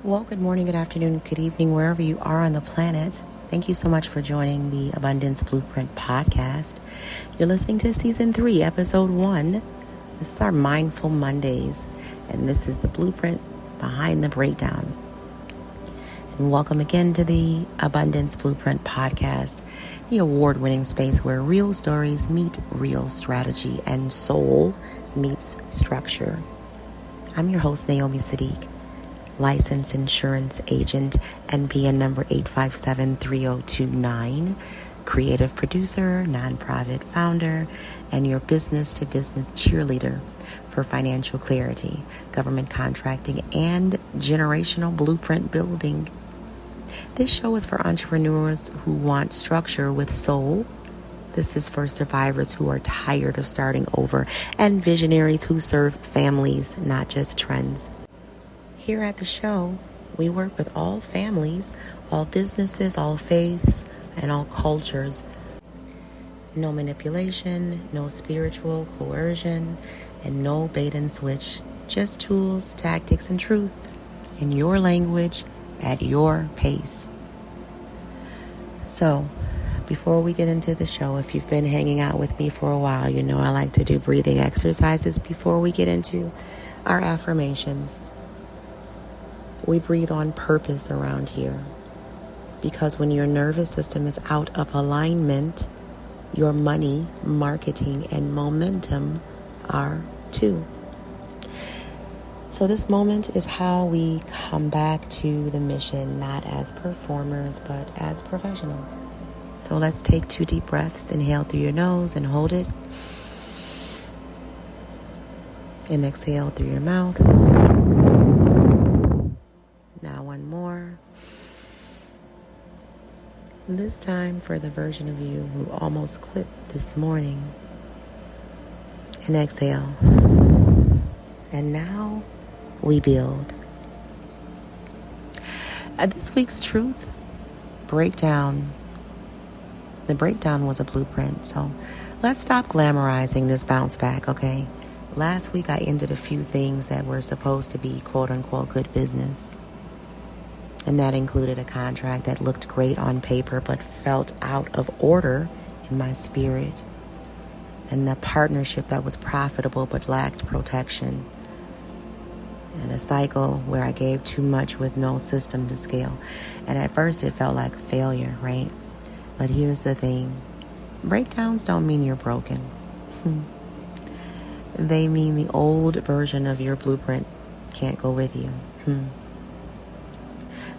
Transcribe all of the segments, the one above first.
Well, good morning, good afternoon, good evening, wherever you are on the planet. Thank you so much for joining the Abundance Blueprint podcast. You're listening to Season 3, Episode 1. This is our Mindful Mondays, and this is the blueprint behind the breakdown. And welcome again to the Abundance Blueprint podcast, the award-winning space where real stories meet real strategy and soul meets structure. I'm your host, Naomi Saadiq, licensed insurance agent, NPN number 8573029, creative producer, nonprofit founder, and your business-to-business cheerleader for financial clarity, government contracting, and generational blueprint building. This show is for entrepreneurs who want structure with soul. This is for survivors who are tired of starting over, and visionaries who serve families, not just trends. Here at the show, we work with all families, all businesses, all faiths, and all cultures. No manipulation, no spiritual coercion, and no bait and switch. Just tools, tactics, and truth in your language at your pace. So, before we get into the show, if you've been hanging out with me for a while, you know I like to do breathing exercises before we get into our affirmations. We breathe on purpose around here because when your nervous system is out of alignment, your money, marketing, and momentum are too. So this moment is how we come back to the mission, not as performers, but as professionals. So let's take 2 deep breaths. Inhale through your nose and hold it. And exhale through your mouth. Now one more. This time for the version of you who almost quit this morning. And exhale. And now we build. This week's truth breakdown. The breakdown was a blueprint. So let's stop glamorizing this bounce back, okay? Last week I ended a few things that were supposed to be quote unquote good business. And that included a contract that looked great on paper but felt out of order in my spirit. And a partnership that was profitable but lacked protection. And a cycle where I gave too much with no system to scale. And at first it felt like failure, right? But here's the thing. Breakdowns don't mean you're broken. They mean the old version of your blueprint can't go with you.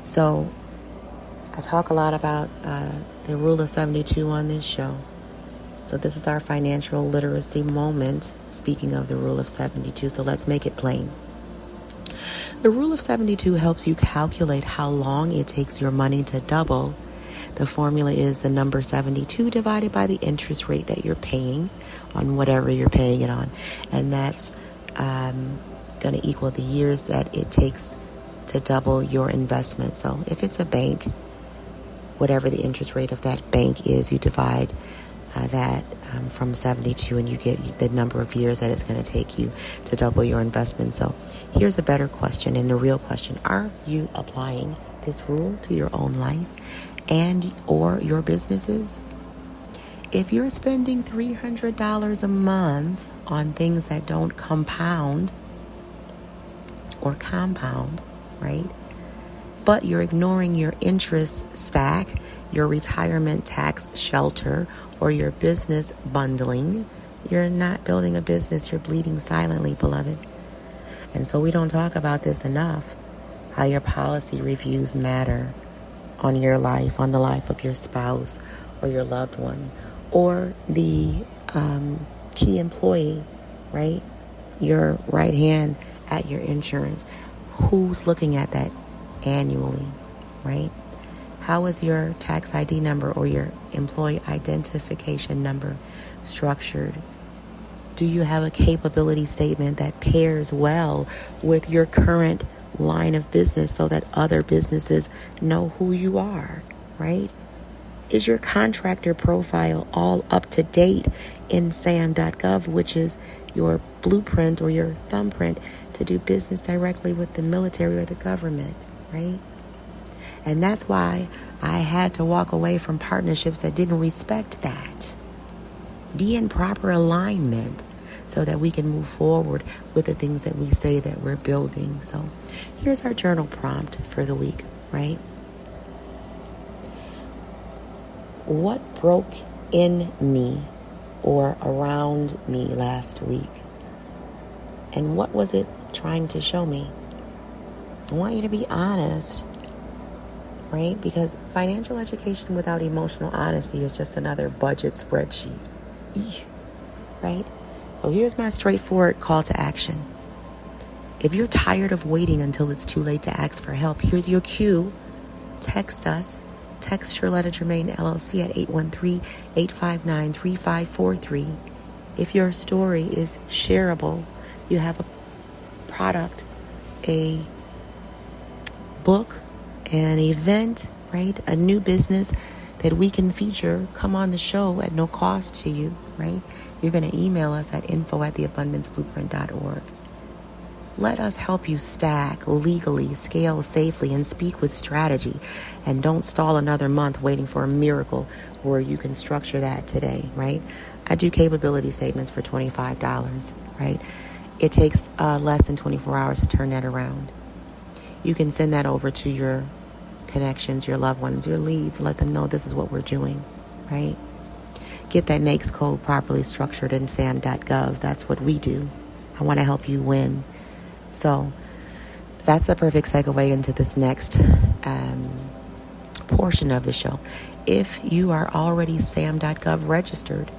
So, I talk a lot about the rule of 72 on this show. So this is our financial literacy moment, speaking of the rule of 72. So let's make it plain. The rule of 72 helps you calculate how long it takes your money to double. The formula is the number 72 divided by the interest rate that you're paying on whatever you're paying it on. And that's going to equal the years that it takes to double your investment. So if it's a bank, whatever the interest rate of that bank is, you divide that from 72 and you get the number of years that it's going to take you to double your investment. So here's a better question, and the real question. Are you applying this rule to your own life and or your businesses? If you're spending $300 a month on things that don't compound or compound, right? But you're ignoring your interest stack, your retirement tax shelter, or your business bundling. You're not building a business. You're bleeding silently, beloved. And so we don't talk about this enough, how your policy reviews matter on your life, on the life of your spouse or your loved one, or the key employee, right? Your right hand at your insurance. Who's looking at that annually, right? How is your tax ID number or your employee identification number structured? Do you have a capability statement that pairs well with your current line of business so that other businesses know who you are, right? Is your contractor profile all up to date in sam.gov, which is your blueprint or your thumbprint to do business directly with the military or the government? right? And that's why I had to walk away from partnerships that didn't respect that. Be in proper alignment so that we can move forward with the things that we say that we're building. So here's our journal prompt for the week, right? What broke in me or around me last week? And what was it trying to show me? I want you to be honest, right? Because financial education without emotional honesty is just another budget spreadsheet, right? So here's my straightforward call to action. If you're tired of waiting until it's too late to ask for help, here's your cue. Text us. Text Charlotta Germain LLC at 813-859-3543. If your story is shareable, you have a product, a book, an event, right? A new business that we can feature, come on the show at no cost to you, right? You're going to email us at info@theabundanceblueprint.org. Let us help you stack legally, scale safely, and speak with strategy. And don't stall another month waiting for a miracle where you can structure that today, right? I do capability statements for $25, right? It takes less than 24 hours to turn that around. You can send that over to your connections, your loved ones, your leads. Let them know this is what we're doing, right? Get that NAICS code properly structured in SAM.gov. That's what we do. I want to help you win. So that's a perfect segue into this next portion of the show. If you are already SAM.gov registered,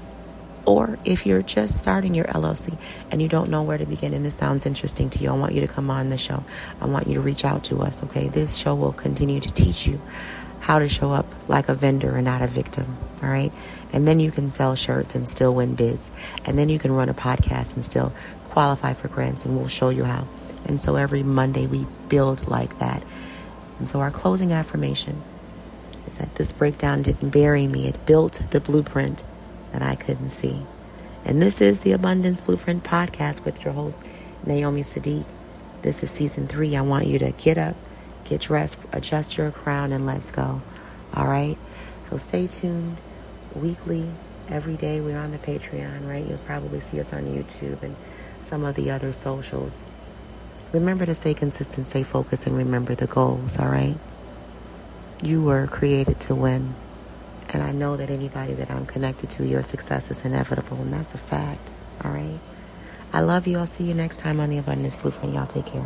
or if you're just starting your LLC and you don't know where to begin and this sounds interesting to you, I want you to come on the show. I want you to reach out to us, okay? This show will continue to teach you how to show up like a vendor and not a victim, all right? And then you can sell shirts and still win bids. And then you can run a podcast and still qualify for grants, and we'll show you how. And so every Monday we build like that. And so our closing affirmation is that this breakdown didn't bury me. It built the blueprint that I couldn't see. And this is the Abundance Blueprint Podcast with your host, Naomi Saadiq. This is season 3. I want you to get up, get dressed, adjust your crown, and let's go. All right? So stay tuned. Weekly, every day, we're on the Patreon, right? You'll probably see us on YouTube and some of the other socials. Remember to stay consistent, stay focused, and remember the goals, all right? You were created to win. And I know that anybody that I'm connected to, your success is inevitable, and that's a fact, all right? I love you. I'll see you next time on the Abundance Blueprint. Y'all take care.